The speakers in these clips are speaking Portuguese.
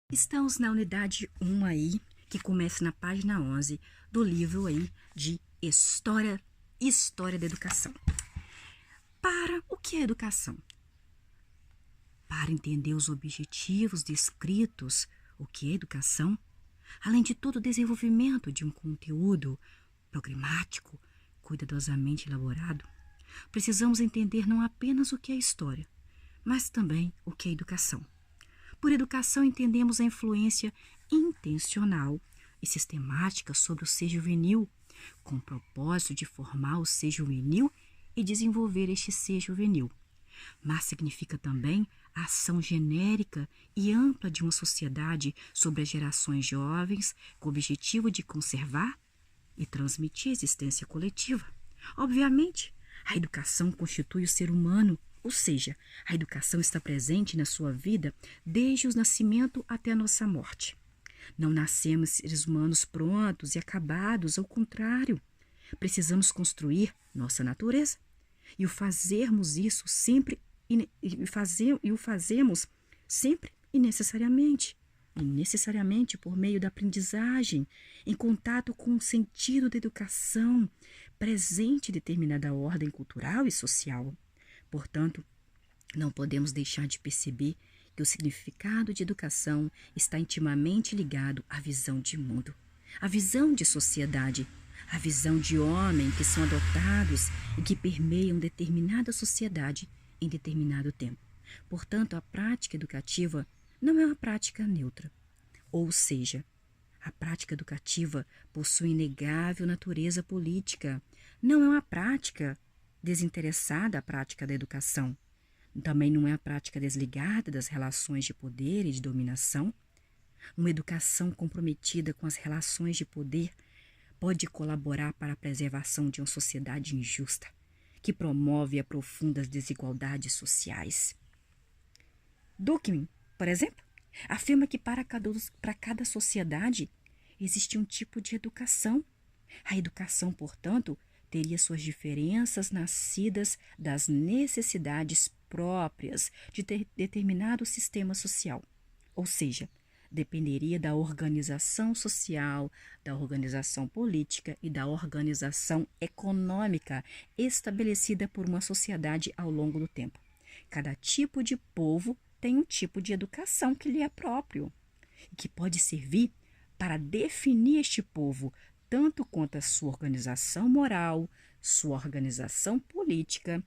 Estamos na unidade 1 aí, que começa na página 11 do livro aí de História da Educação. Para o que é educação? Para entender os objetivos descritos, o que é educação, além de todo o desenvolvimento de um conteúdo programático, cuidadosamente elaborado, precisamos entender não apenas o que é história, mas também o que é educação. Por educação entendemos a influência intencional e sistemática sobre o ser juvenil, com o propósito de formar o ser juvenil e desenvolver este ser juvenil. Mas significa também a ação genérica e ampla de uma sociedade sobre as gerações jovens, com o objetivo de conservar e transmitir a existência coletiva. Obviamente, a educação constitui o ser humano, ou seja, a educação está presente na sua vida desde o nascimento até a nossa morte. Não nascemos seres humanos prontos e acabados, ao contrário, precisamos construir nossa natureza. E o fazermos isso sempre e o fazemos sempre e necessariamente por meio da aprendizagem, em contato com o sentido da educação presente em determinada ordem cultural e social. Portanto, não podemos deixar de perceber que o significado de educação está intimamente ligado à visão de mundo, à visão de sociedade, à visão de homem que são adotados e que permeiam determinada sociedade em determinado tempo. Portanto, a prática educativa não é uma prática neutra, ou seja, a prática educativa possui inegável natureza política, não é uma prática desinteressada à prática da educação. Também não é a prática desligada das relações de poder e de dominação. Uma educação comprometida com as relações de poder pode colaborar para a preservação de uma sociedade injusta, que promove a profundas desigualdades sociais. Durkheim, por exemplo, afirma que para cada sociedade existe um tipo de educação. A educação, portanto, teria suas diferenças nascidas das necessidades próprias de determinado sistema social, ou seja, dependeria da organização social, da organização política e da organização econômica estabelecida por uma sociedade ao longo do tempo. Cada tipo de povo tem um tipo de educação que lhe é próprio e que pode servir para definir este povo tanto quanto a sua organização moral, sua organização política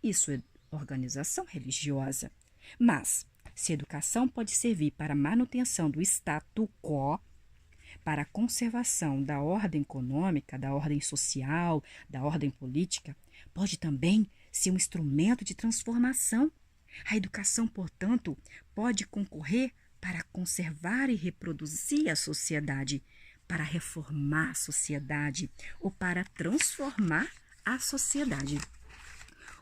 e sua organização religiosa. Mas, se a educação pode servir para a manutenção do status quo, para a conservação da ordem econômica, da ordem social, da ordem política, pode também ser um instrumento de transformação. A educação, portanto, pode concorrer para conservar e reproduzir a sociedade, para reformar a sociedade ou para transformar a sociedade.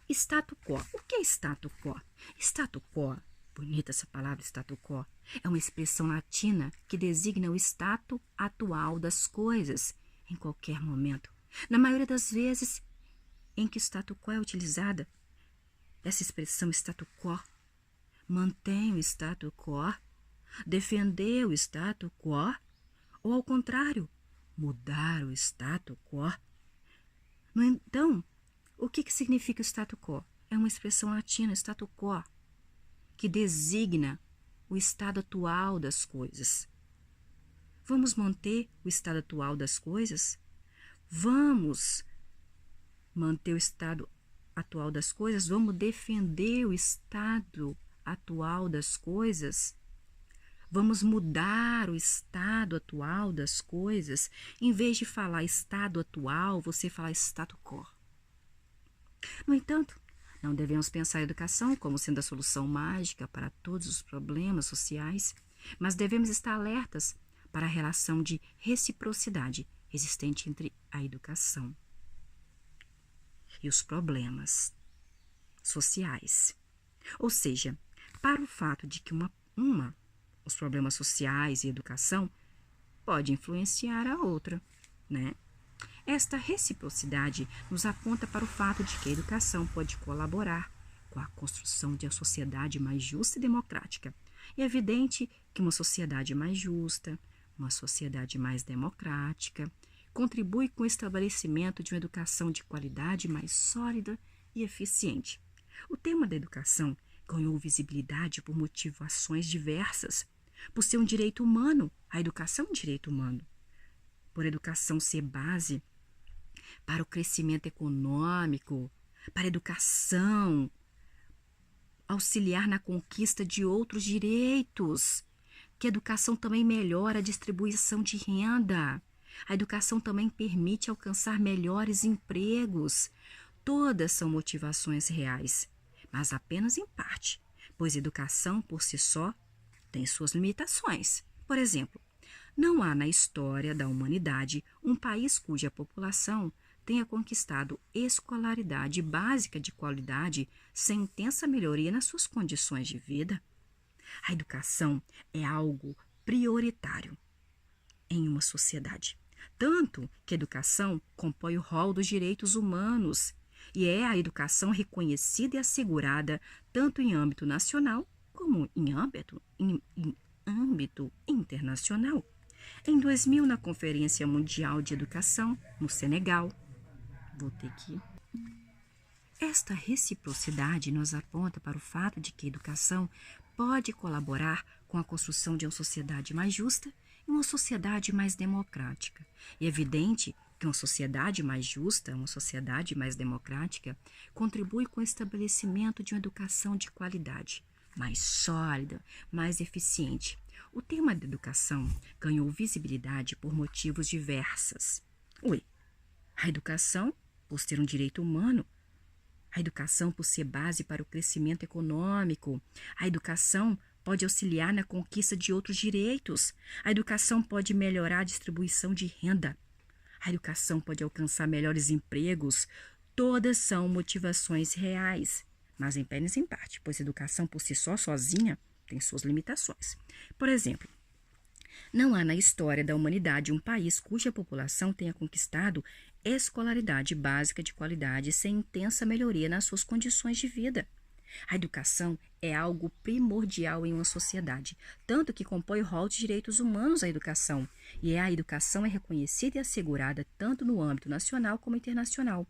Status quo. O que é status quo? Status quo, bonita essa palavra status quo, é uma expressão latina que designa o status atual das coisas em qualquer momento. Na maioria das vezes em que status quo é utilizada, essa expressão status quo mantém o status quo, defender o status quo, ou ao contrário, mudar o status quo. Então, o que significa o status quo? É uma expressão latina, status quo, que designa o estado atual das coisas. Vamos manter o estado atual das coisas? Vamos manter o estado atual das coisas? Vamos defender o estado atual das coisas? Vamos mudar o estado atual das coisas? Em vez de falar estado atual, você fala status quo. No entanto, não devemos pensar a educação como sendo a solução mágica para todos os problemas sociais, mas devemos estar alertas para a relação de reciprocidade existente entre a educação e os problemas sociais. Ou seja, para o fato de que os problemas sociais e educação pode influenciar a outra, né? Esta reciprocidade nos aponta para o fato de que a educação pode colaborar com a construção de uma sociedade mais justa e democrática, É evidente que uma sociedade mais justa, uma sociedade mais democrática, contribui com o estabelecimento de uma educação de qualidade mais sólida e eficiente. O tema da educação ganhou visibilidade por motivações diversas, por ser um direito humano, a educação é um direito humano, por educação ser base para o crescimento econômico, para a educação auxiliar na conquista de outros direitos, que a educação também melhora a distribuição de renda. A educação também permite alcançar melhores empregos. Todas são motivações reais, mas apenas em parte, pois a educação por si só tem suas limitações. Por exemplo, não há na história da humanidade um país cuja população tenha conquistado escolaridade básica de qualidade sem intensa melhoria nas suas condições de vida. A educação é algo prioritário em uma sociedade, tanto que a educação compõe o rol dos direitos humanos e é a educação reconhecida e assegurada tanto em âmbito nacional como em âmbito internacional. Em 2000, na Conferência Mundial de Educação, no Senegal, esta reciprocidade nos aponta para o fato de que a educação pode colaborar com a construção de uma sociedade mais justa e uma sociedade mais democrática. E é evidente que uma sociedade mais justa, uma sociedade mais democrática, contribui com o estabelecimento de uma educação de qualidade, mais sólida, mais eficiente. O tema da educação ganhou visibilidade por motivos diversos. A educação, por ser um direito humano, a educação por ser base para o crescimento econômico, a educação pode auxiliar na conquista de outros direitos, a educação pode melhorar a distribuição de renda, a educação pode alcançar melhores empregos. Todas são motivações reais, mas apenas em parte, pois a educação por si só, sozinha, tem suas limitações. Por exemplo, não há na história da humanidade um país cuja população tenha conquistado escolaridade básica de qualidade sem intensa melhoria nas suas condições de vida. A educação é algo primordial em uma sociedade, tanto que compõe o rol de direitos humanos à educação, e a educação é reconhecida e assegurada tanto no âmbito nacional como internacional.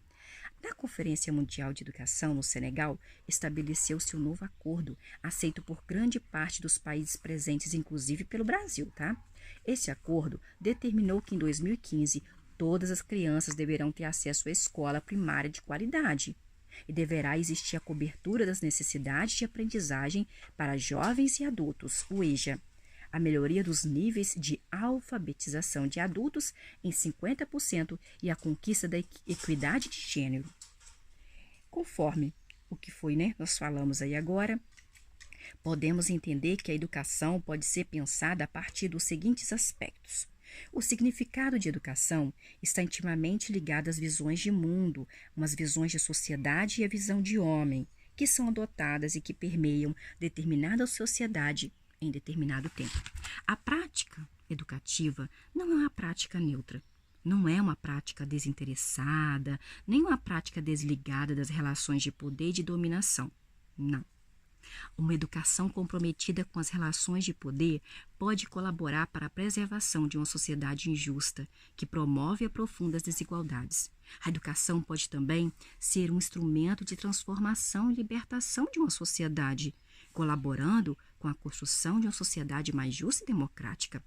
Na Conferência Mundial de Educação, no Senegal, estabeleceu-se um novo acordo, aceito por grande parte dos países presentes, inclusive pelo Brasil, tá? Esse acordo determinou que em 2015 todas as crianças deverão ter acesso à escola primária de qualidade e deverá existir a cobertura das necessidades de aprendizagem para jovens e adultos, o EJA, a melhoria dos níveis de alfabetização de adultos em 50% e a conquista da equidade de gênero. Conforme o que foi, nós falamos aí agora, podemos entender que a educação pode ser pensada a partir dos seguintes aspectos. O significado de educação está intimamente ligado às visões de mundo, umas visões de sociedade e a visão de homem, que são adotadas e que permeiam determinada sociedade em determinado tempo. A prática educativa não é uma prática neutra, não é uma prática desinteressada, nem uma prática desligada das relações de poder e de dominação. Não. Uma educação comprometida com as relações de poder pode colaborar para a preservação de uma sociedade injusta, que promove e aprofunda as desigualdades. A educação pode também ser um instrumento de transformação e libertação de uma sociedade, colaborando com a construção de uma sociedade mais justa e democrática.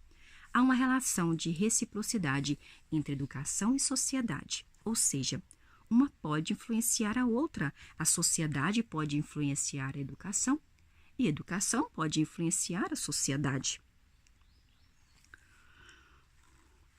Há uma relação de reciprocidade entre educação e sociedade, ou seja, uma pode influenciar a outra. A sociedade pode influenciar a educação e a educação pode influenciar a sociedade.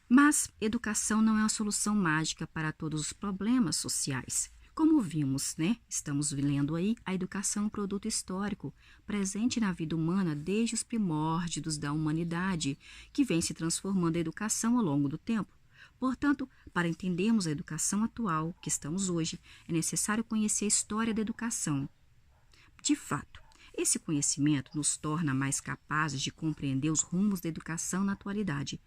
Mas educação não é uma solução mágica para todos os problemas sociais. Como vimos, estamos lendo aí, a educação é um produto histórico, presente na vida humana desde os primórdios da humanidade, que vem se transformando a educação ao longo do tempo. Portanto, para entendermos a educação atual que estamos hoje, é necessário conhecer a história da educação. De fato, esse conhecimento nos torna mais capazes de compreender os rumos da educação na atualidade.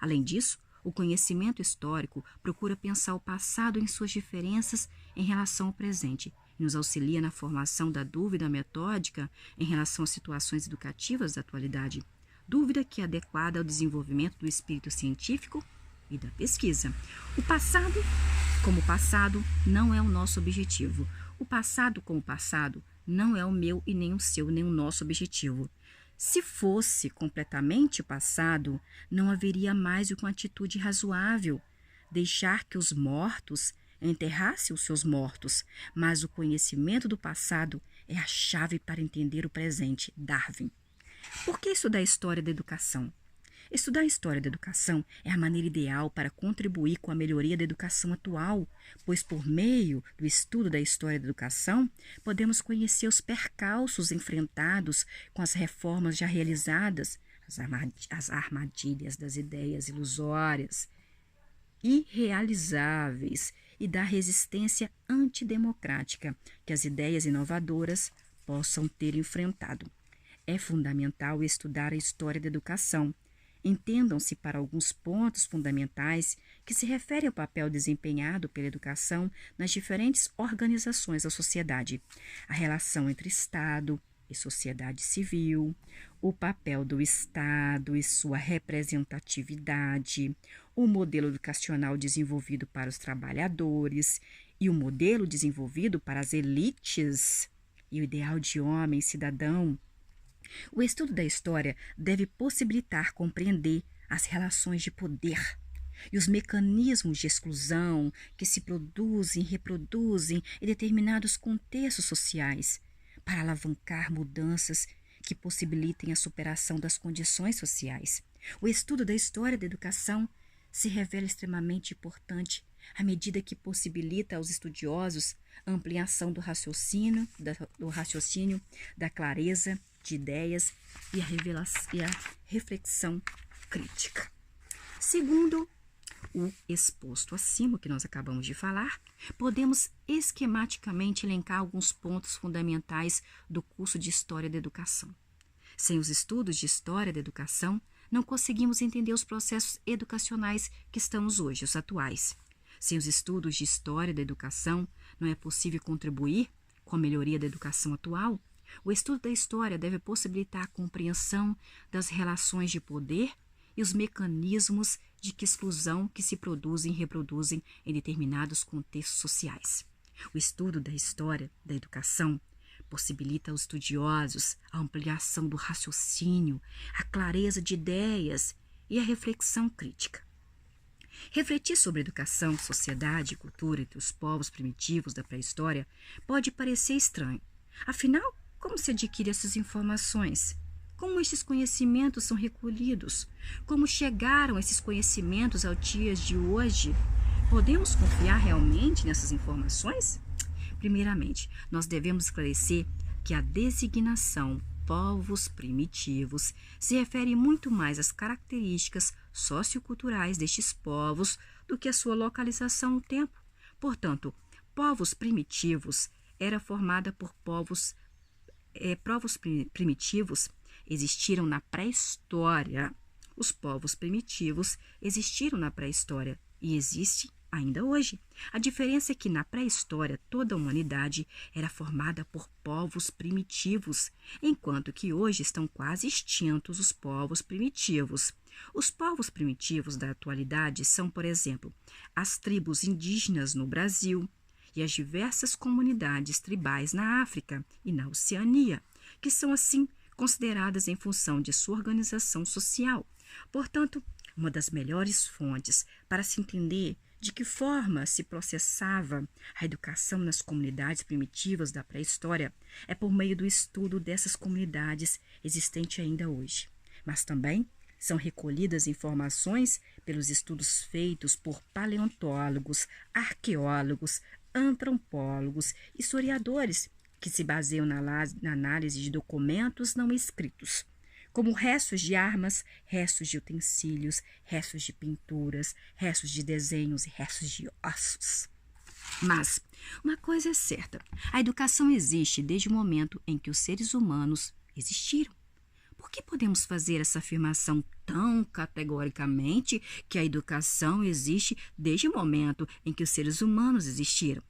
Além disso, o conhecimento histórico procura pensar o passado em suas diferenças em relação ao presente, e nos auxilia na formação da dúvida metódica em relação às situações educativas da atualidade. Dúvida que é adequada ao desenvolvimento do espírito científico e da pesquisa. O passado, como passado, não é o nosso objetivo. O passado, como passado, não é o meu e nem o seu, nem o nosso objetivo. Se fosse completamente passado, não haveria mais do que uma atitude razoável. Deixar que os mortos enterrassem os seus mortos, mas o conhecimento do passado é a chave para entender o presente. Darwin. Por que estudar a história da educação? Estudar a história da educação é a maneira ideal para contribuir com a melhoria da educação atual, pois por meio do estudo da história da educação, podemos conhecer os percalços enfrentados com as reformas já realizadas, as armadilhas das ideias ilusórias, irrealizáveis e da resistência antidemocrática que as ideias inovadoras possam ter enfrentado. É fundamental estudar a história da educação. Entendam-se para alguns pontos fundamentais que se referem ao papel desempenhado pela educação nas diferentes organizações da sociedade, a relação entre Estado e sociedade civil, o papel do Estado e sua representatividade, o modelo educacional desenvolvido para os trabalhadores e o modelo desenvolvido para as elites e o ideal de homem cidadão. O estudo da história deve possibilitar compreender as relações de poder e os mecanismos de exclusão que se produzem e reproduzem em determinados contextos sociais, para alavancar mudanças que possibilitem a superação das condições sociais. O estudo da história da educação se revela extremamente importante à medida que possibilita aos estudiosos a ampliação do raciocínio, da clareza de ideias e a reflexão crítica. Segundo o exposto acima, que nós acabamos de falar, podemos esquematicamente elencar alguns pontos fundamentais do curso de História da Educação. Sem os estudos de História da Educação, não conseguimos entender os processos educacionais que estamos hoje, os atuais. Sem os estudos de História da Educação, não é possível contribuir com a melhoria da educação atual. O estudo da história deve possibilitar a compreensão das relações de poder e os mecanismos de exclusão que se produzem e reproduzem em determinados contextos sociais. O estudo da história da educação possibilita aos estudiosos a ampliação do raciocínio, a clareza de ideias e a reflexão crítica. Refletir sobre educação, sociedade e cultura entre os povos primitivos da pré-história pode parecer estranho. Afinal, como se adquire essas informações? Como estes conhecimentos são recolhidos? Como chegaram esses conhecimentos aos dias de hoje? Podemos confiar realmente nessas informações? Primeiramente, nós devemos esclarecer que a designação povos primitivos se refere muito mais às características socioculturais destes povos do que à sua localização no tempo. Portanto, povos primitivos era formada por povos primitivos existiram na pré-história. Os povos primitivos existiram na pré-história e existem ainda hoje. A diferença é que na pré-história toda a humanidade era formada por povos primitivos, enquanto que hoje estão quase extintos os povos primitivos. Os povos primitivos da atualidade são, por exemplo, as tribos indígenas no Brasil e as diversas comunidades tribais na África e na Oceania, que são assim consideradas em função de sua organização social. Portanto, uma das melhores fontes para se entender de que forma se processava a educação nas comunidades primitivas da pré-história é por meio do estudo dessas comunidades existentes ainda hoje. Mas também são recolhidas informações pelos estudos feitos por paleontólogos, arqueólogos, antropólogos, historiadores que se baseiam na análise de documentos não escritos, como restos de armas, restos de utensílios, restos de pinturas, restos de desenhos e restos de ossos. Mas uma coisa é certa, a educação existe desde o momento em que os seres humanos existiram. Por que podemos fazer essa afirmação tão categoricamente que a educação existe desde o momento em que os seres humanos existiram?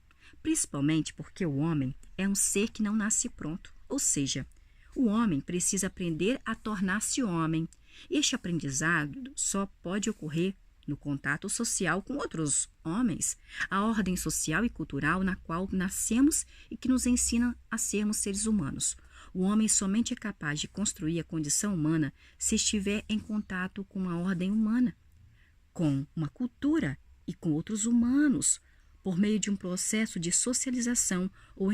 principalmente porque o homem é um ser que não nasce pronto, ou seja, o homem precisa aprender a tornar-se homem. Este aprendizado só pode ocorrer no contato social com outros homens, a ordem social e cultural na qual nascemos e que nos ensina a sermos seres humanos. O homem somente é capaz de construir a condição humana se estiver em contato com uma ordem humana, com uma cultura e com outros humanos, por meio de um processo de socialização ou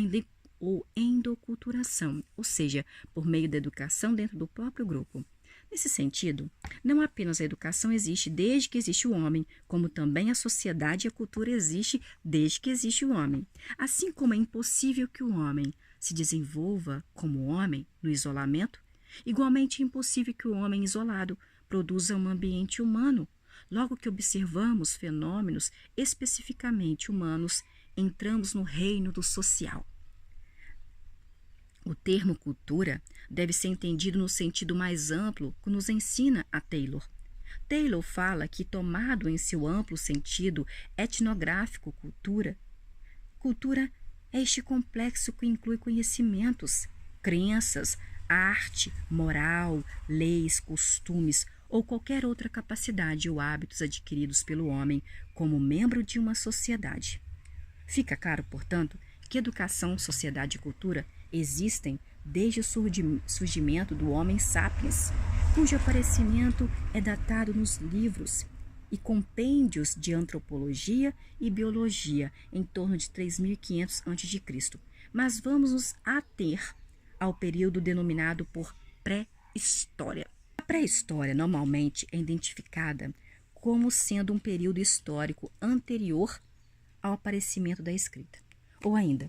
endoculturação, ou seja, por meio da educação dentro do próprio grupo. Nesse sentido, não apenas a educação existe desde que existe o homem, como também a sociedade e a cultura existe desde que existe o homem. Assim como é impossível que o homem se desenvolva como homem no isolamento, igualmente é impossível que o homem isolado produza um ambiente humano. Logo que observamos fenômenos especificamente humanos, entramos no reino do social. O termo cultura deve ser entendido no sentido mais amplo que nos ensina a Taylor. Taylor fala que, tomado em seu amplo sentido etnográfico, cultura é este complexo que inclui conhecimentos, crenças, arte, moral, leis, costumes ou qualquer outra capacidade ou hábitos adquiridos pelo homem como membro de uma sociedade. Fica claro, portanto, que educação, sociedade e cultura existem desde o surgimento do Homo sapiens, cujo aparecimento é datado nos livros e compêndios de antropologia e biologia em torno de 3.500 a.C. Mas vamos nos ater ao período denominado por pré-história. A pré-história normalmente é identificada como sendo um período histórico anterior ao aparecimento da escrita. Ou ainda,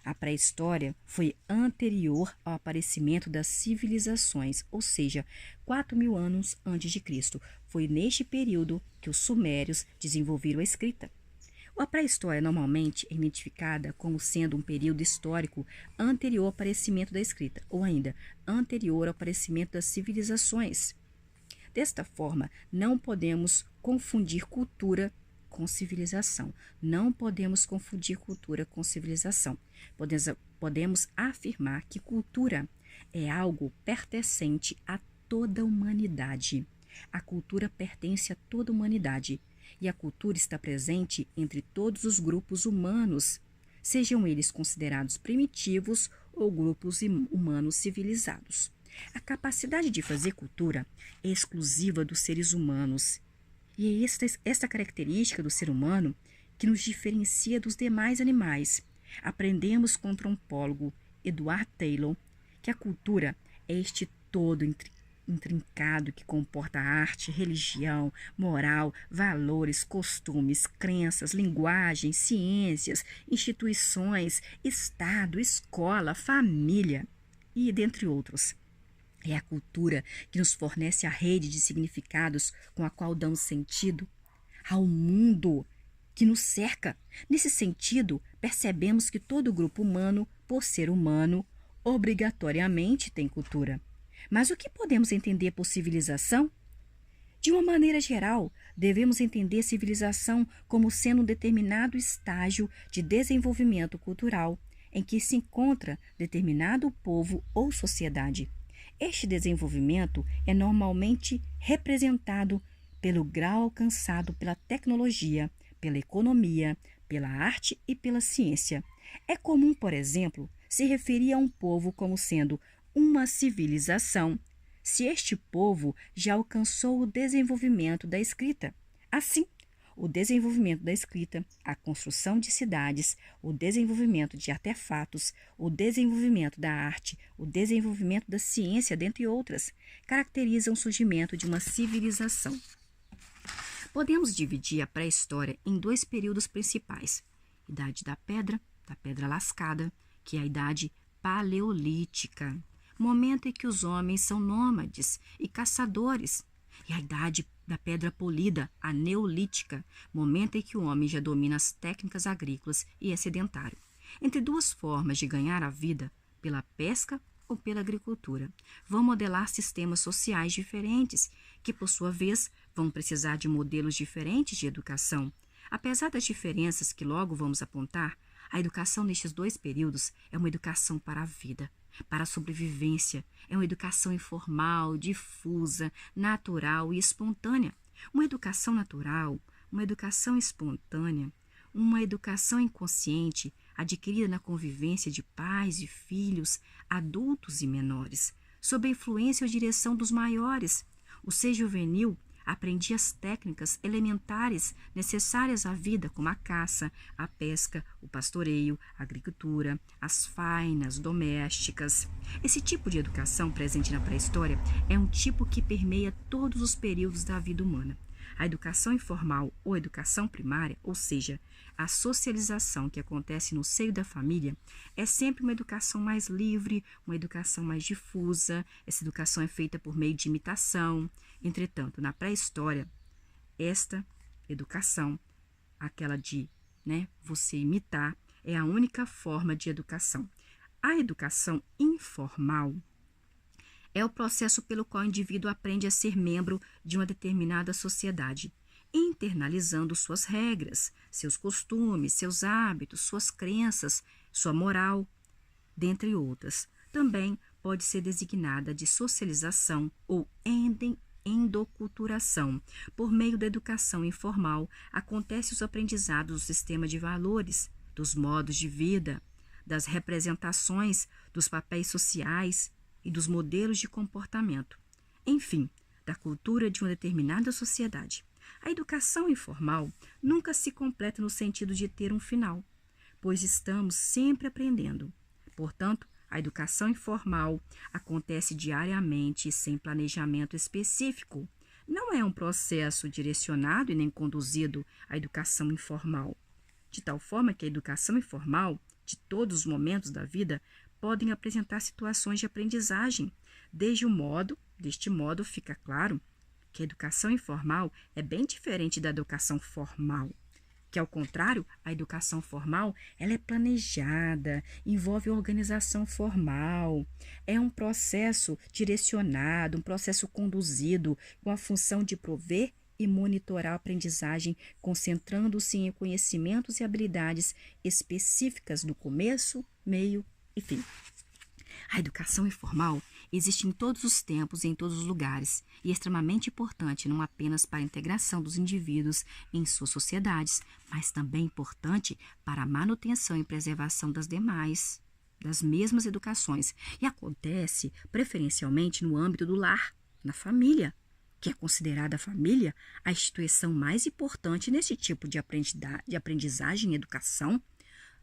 a pré-história foi anterior ao aparecimento das civilizações, ou seja, 4.000 anos antes de Cristo. Foi neste período que os sumérios desenvolveram a escrita. A pré-história normalmente é identificada como sendo um período histórico anterior ao aparecimento da escrita, ou ainda anterior ao aparecimento das civilizações. Desta forma, não podemos confundir cultura com civilização. Não podemos confundir cultura com civilização. Podemos afirmar que cultura é algo pertencente a toda a humanidade. A cultura pertence a toda a humanidade e a cultura está presente entre todos os grupos humanos, sejam eles considerados primitivos ou grupos humanos civilizados. A capacidade de fazer cultura é exclusiva dos seres humanos. E é esta característica do ser humano que nos diferencia dos demais animais. Aprendemos com o antropólogo Edward Taylor que a cultura é este todo intrincado que comporta arte, religião, moral, valores, costumes, crenças, linguagem, ciências, instituições, Estado, escola, família e dentre outros. É a cultura que nos fornece a rede de significados com a qual damos sentido ao mundo que nos cerca. Nesse sentido, percebemos que todo grupo humano, por ser humano, obrigatoriamente tem cultura. Mas o que podemos entender por civilização? De uma maneira geral, devemos entender civilização como sendo um determinado estágio de desenvolvimento cultural em que se encontra determinado povo ou sociedade. Este desenvolvimento é normalmente representado pelo grau alcançado pela tecnologia, pela economia, pela arte e pela ciência. É comum, por exemplo, se referir a um povo como sendo uma civilização, se este povo já alcançou o desenvolvimento da escrita. Assim, o desenvolvimento da escrita, a construção de cidades, o desenvolvimento de artefatos, o desenvolvimento da arte, o desenvolvimento da ciência, dentre outras, caracterizam o surgimento de uma civilização. Podemos dividir a pré-história em dois períodos principais: idade da pedra lascada, que é a idade paleolítica, momento em que os homens são nômades e caçadores, e a idade da pedra polida, a neolítica, momento em que o homem já domina as técnicas agrícolas e é sedentário. Entre duas formas de ganhar a vida, pela pesca ou pela agricultura, vão modelar sistemas sociais diferentes, que por sua vez vão precisar de modelos diferentes de educação. Apesar das diferenças que logo vamos apontar, A educação nestes dois períodos é uma educação para a vida, para a sobrevivência. É uma educação informal, difusa, natural e espontânea. Uma educação natural, uma educação espontânea, uma educação inconsciente, adquirida na convivência de pais e filhos, adultos e menores, sob a influência ou direção dos maiores. O ser juvenil aprendia as técnicas elementares necessárias à vida, como a caça, a pesca, o pastoreio, a agricultura, as fainas domésticas. Esse tipo de educação presente na pré-história é um tipo que permeia todos os períodos da vida humana. A educação informal ou educação primária, ou seja, a socialização que acontece no seio da família, é sempre uma educação mais livre, uma educação mais difusa. Essa educação é feita por meio de imitação. Entretanto, na pré-história, esta educação, aquela de você imitar, é a única forma de educação. A educação informal é o processo pelo qual o indivíduo aprende a ser membro de uma determinada sociedade, internalizando suas regras, seus costumes, seus hábitos, suas crenças, sua moral, dentre outras. Também pode ser designada de socialização ou endoculturação. Por meio da educação informal, acontecem os aprendizados do sistema de valores, dos modos de vida, das representações, dos papéis sociais e dos modelos de comportamento, enfim, da cultura de uma determinada sociedade. A educação informal nunca se completa no sentido de ter um final, pois estamos sempre aprendendo. Portanto, a educação informal acontece diariamente e sem planejamento específico. Não é um processo direcionado e nem conduzido à educação informal, de tal forma que a educação informal, de todos os momentos da vida, podem apresentar situações de aprendizagem. Deste modo, fica claro que a educação informal é bem diferente da educação formal, que, ao contrário, a educação formal ela é planejada, envolve organização formal, é um processo direcionado, um processo conduzido com a função de prover e monitorar a aprendizagem, concentrando-se em conhecimentos e habilidades específicas do começo, meio e fim. A educação informal existe em todos os tempos e em todos os lugares e é extremamente importante não apenas para a integração dos indivíduos em suas sociedades, mas também importante para a manutenção e preservação das mesmas educações, e acontece preferencialmente no âmbito do lar, na família, que é considerada a família a instituição mais importante nesse tipo de aprendizagem e educação.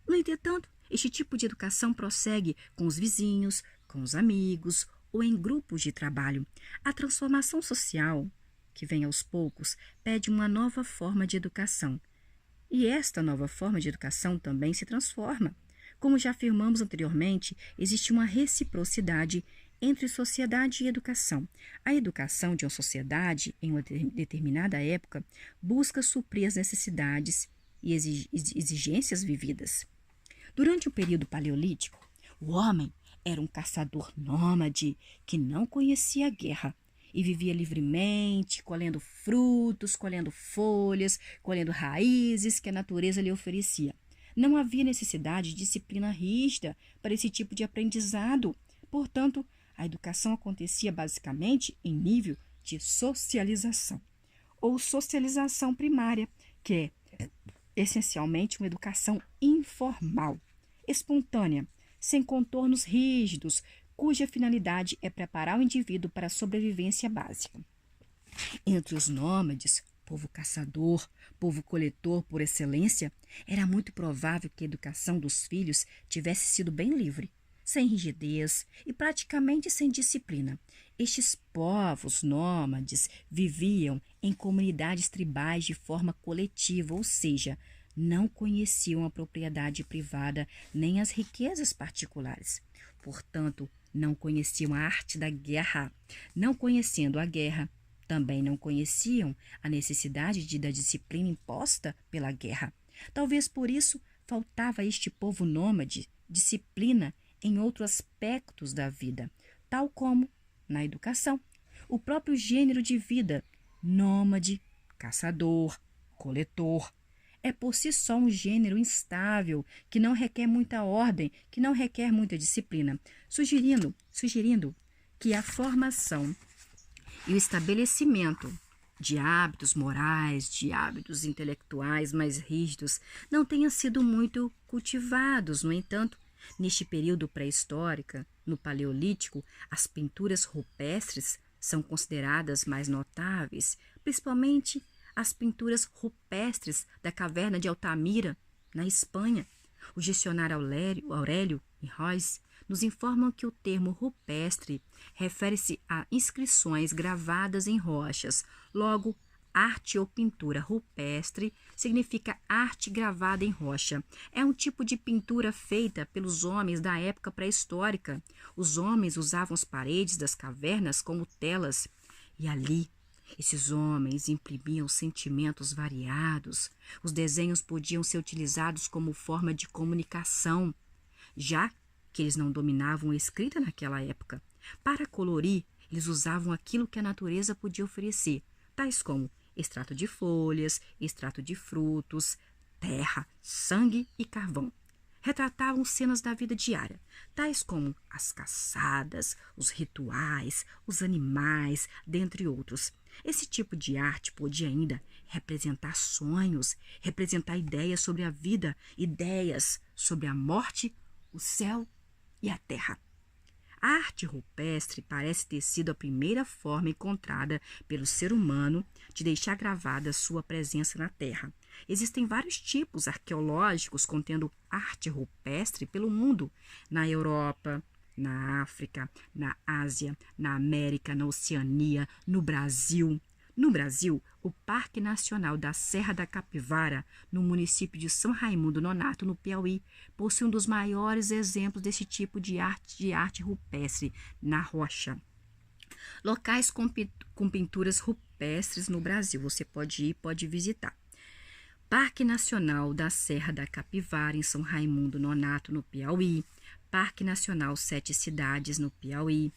No entretanto, este tipo de educação prossegue com os vizinhos, com os amigos ou em grupos de trabalho. A transformação social, que vem aos poucos, pede uma nova forma de educação. E esta nova forma de educação também se transforma. Como já afirmamos anteriormente, existe uma reciprocidade entre sociedade e educação. A educação de uma sociedade, em uma determinada época, busca suprir as necessidades e exigências vividas. Durante o período paleolítico, o homem era um caçador nômade que não conhecia a guerra e vivia livremente, colhendo frutos, colhendo folhas, colhendo raízes que a natureza lhe oferecia. Não havia necessidade de disciplina rígida para esse tipo de aprendizado. Portanto, a educação acontecia basicamente em nível de socialização, ou socialização primária, que é essencialmente uma educação informal, espontânea, sem contornos rígidos, cuja finalidade é preparar o indivíduo para a sobrevivência básica. Entre os nômades, povo caçador, povo coletor por excelência, era muito provável que a educação dos filhos tivesse sido bem livre, sem rigidez e praticamente sem disciplina. Estes povos nômades viviam em comunidades tribais de forma coletiva, ou seja, não conheciam a propriedade privada nem as riquezas particulares. Portanto, não conheciam a arte da guerra. Não conhecendo a guerra, também não conheciam a necessidade da disciplina imposta pela guerra. Talvez por isso faltava a este povo nômade disciplina em outros aspectos da vida, tal como na educação. O próprio gênero de vida, nômade, caçador, coletor, é por si só um gênero instável, que não requer muita ordem, que não requer muita disciplina, sugerindo que a formação e o estabelecimento de hábitos morais, de hábitos intelectuais mais rígidos, não tenham sido muito cultivados. No entanto, neste período pré-histórico, no Paleolítico, as pinturas rupestres são consideradas mais notáveis, principalmente as pinturas rupestres da caverna de Altamira, na Espanha. O dicionário Aurélio e Royce nos informam que o termo rupestre refere-se a inscrições gravadas em rochas. Logo, arte ou pintura rupestre significa arte gravada em rocha. É um tipo de pintura feita pelos homens da época pré-histórica. Os homens usavam as paredes das cavernas como telas e ali esses homens imprimiam sentimentos variados. Os desenhos podiam ser utilizados como forma de comunicação, já que eles não dominavam a escrita naquela época. Para colorir, eles usavam aquilo que a natureza podia oferecer, tais como extrato de folhas, extrato de frutos, terra, sangue e carvão. Retratavam cenas da vida diária, tais como as caçadas, os rituais, os animais, dentre outros. Esse tipo de arte podia ainda representar sonhos, representar ideias sobre a vida, ideias sobre a morte, o céu e a terra. A arte rupestre parece ter sido a primeira forma encontrada pelo ser humano de deixar gravada sua presença na Terra. Existem vários tipos arqueológicos contendo arte rupestre pelo mundo, na Europa, na África, na Ásia, na América, na Oceania, no Brasil. No Brasil, o Parque Nacional da Serra da Capivara, no município de São Raimundo Nonato, no Piauí, possui um dos maiores exemplos desse tipo de arte rupestre na rocha. Locais com pinturas rupestres no Brasil, você pode ir, pode visitar. Parque Nacional da Serra da Capivara, em São Raimundo Nonato, no Piauí. Parque Nacional Sete Cidades, no Piauí.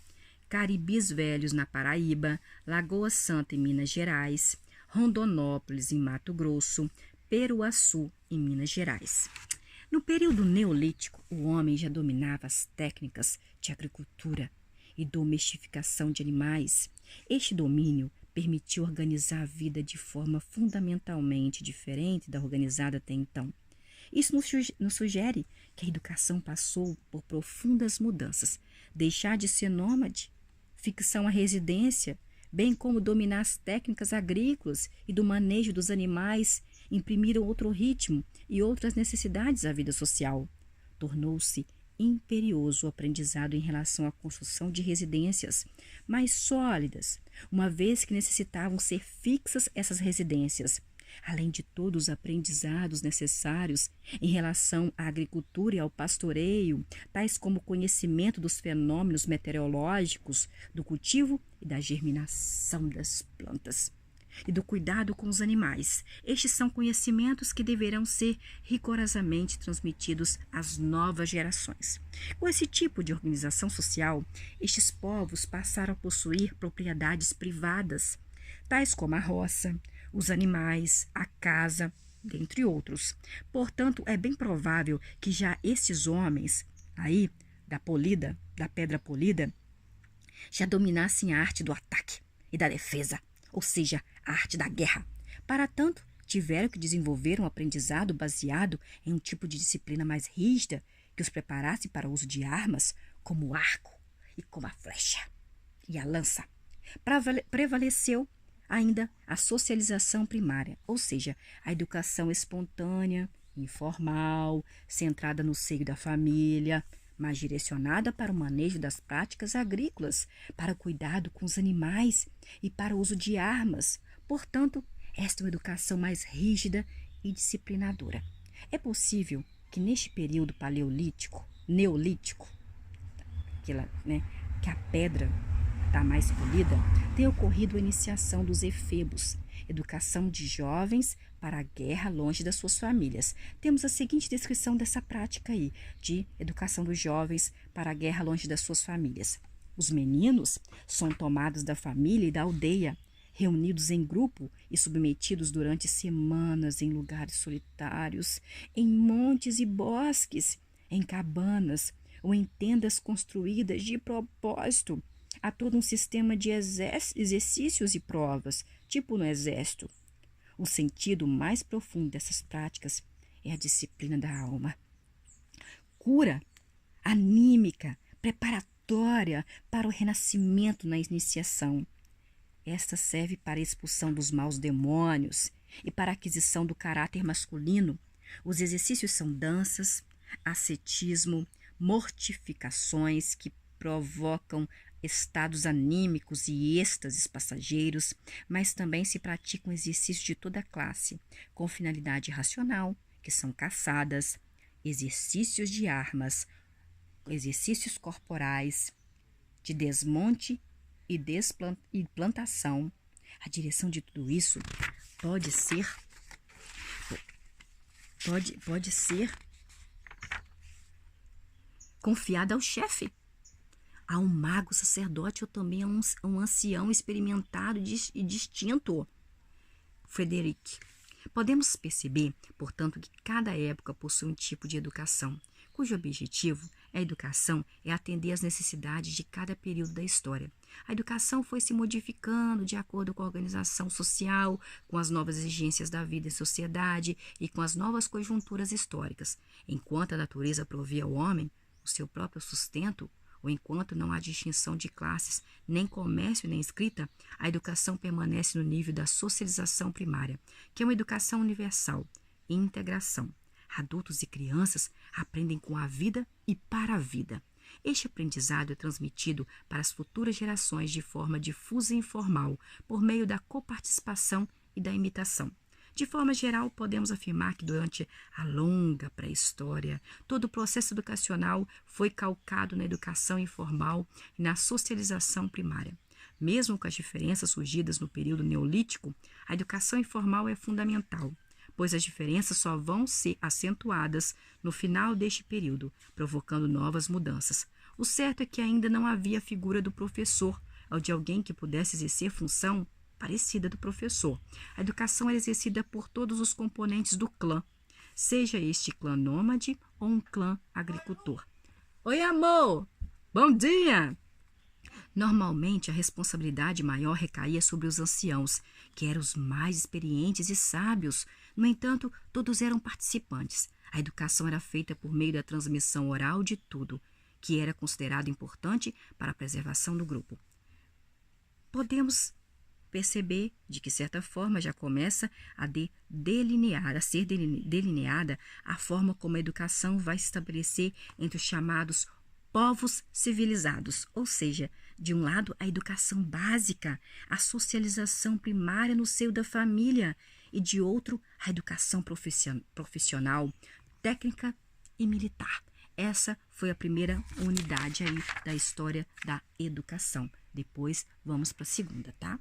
Caribis Velhos, na Paraíba, Lagoa Santa, em Minas Gerais, Rondonópolis, em Mato Grosso, Peruaçu, em Minas Gerais. No período neolítico, o homem já dominava as técnicas de agricultura e domesticação de animais. Este domínio permitiu organizar a vida de forma fundamentalmente diferente da organizada até então. Isso nos sugere que a educação passou por profundas mudanças. Deixar de ser nômade, fixação à residência, bem como dominar as técnicas agrícolas e do manejo dos animais, imprimiram outro ritmo e outras necessidades à vida social. Tornou-se imperioso o aprendizado em relação à construção de residências mais sólidas, uma vez que necessitavam ser fixas essas residências, além de todos os aprendizados necessários em relação à agricultura e ao pastoreio, tais como o conhecimento dos fenômenos meteorológicos, do cultivo e da germinação das plantas, e do cuidado com os animais. Estes são conhecimentos que deverão ser rigorosamente transmitidos às novas gerações. Com esse tipo de organização social, estes povos passaram a possuir propriedades privadas, tais como a roça, os animais, a casa, dentre outros. Portanto, é bem provável que já esses homens aí, da pedra polida, já dominassem a arte do ataque e da defesa, ou seja, a arte da guerra. Para tanto, tiveram que desenvolver um aprendizado baseado em um tipo de disciplina mais rígida que os preparasse para o uso de armas como o arco e como a flecha e a lança. Prevaleceu ainda a socialização primária, ou seja, a educação espontânea, informal, centrada no seio da família, mas direcionada para o manejo das práticas agrícolas, para o cuidado com os animais e para o uso de armas. Portanto, esta é uma educação mais rígida e disciplinadora. É possível que neste período neolítico, que a pedra está mais polida, tem ocorrido a iniciação dos efebos, educação de jovens para a guerra longe das suas famílias. Temos a seguinte descrição dessa prática aí, de educação dos jovens para a guerra longe das suas famílias. Os meninos são tomados da família e da aldeia, reunidos em grupo e submetidos durante semanas em lugares solitários, em montes e bosques, em cabanas ou em tendas construídas de propósito a todo um sistema de exercícios e provas, tipo no exército. O sentido mais profundo dessas práticas é a disciplina da alma. Cura anímica, preparatória para o renascimento na iniciação. Esta serve para a expulsão dos maus demônios e para a aquisição do caráter masculino. Os exercícios são danças, ascetismo, mortificações que provocam estados anímicos e êxtases passageiros, mas também se praticam exercícios de toda classe, com finalidade racional, que são caçadas, exercícios de armas, exercícios corporais, de desmonte e plantação. A direção de tudo isso pode ser confiada ao chefe, a um mago sacerdote ou também a um ancião experimentado e distinto. Frederic. Podemos perceber, portanto, que cada época possui um tipo de educação, cujo objetivo é a educação é atender às necessidades de cada período da história. A educação foi se modificando de acordo com a organização social, com as novas exigências da vida em sociedade e com as novas conjunturas históricas. Enquanto a natureza provia ao homem o seu próprio sustento, ou enquanto não há distinção de classes, nem comércio nem escrita, a educação permanece no nível da socialização primária, que é uma educação universal, integração. Adultos e crianças aprendem com a vida e para a vida. Este aprendizado é transmitido para as futuras gerações de forma difusa e informal, por meio da coparticipação e da imitação. De forma geral, podemos afirmar que durante a longa pré-história, todo o processo educacional foi calcado na educação informal e na socialização primária. Mesmo com as diferenças surgidas no período neolítico, a educação informal é fundamental, pois as diferenças só vão ser acentuadas no final deste período, provocando novas mudanças. O certo é que ainda não havia a figura do professor ou de alguém que pudesse exercer função parecida do professor. A educação era exercida por todos os componentes do clã, seja este clã nômade ou um clã agricultor. Oi, amor! Bom dia! Normalmente, a responsabilidade maior recaía sobre os anciãos, que eram os mais experientes e sábios. No entanto, todos eram participantes. A educação era feita por meio da transmissão oral de tudo, que era considerado importante para a preservação do grupo. Podemos perceber de que, certa forma, já começa a ser delineada a forma como a educação vai se estabelecer entre os chamados povos civilizados, ou seja, de um lado a educação básica, a socialização primária no seio da família, e de outro a educação profissional, técnica e militar. Essa foi a primeira unidade aí da história da educação. Depois vamos para a segunda, tá?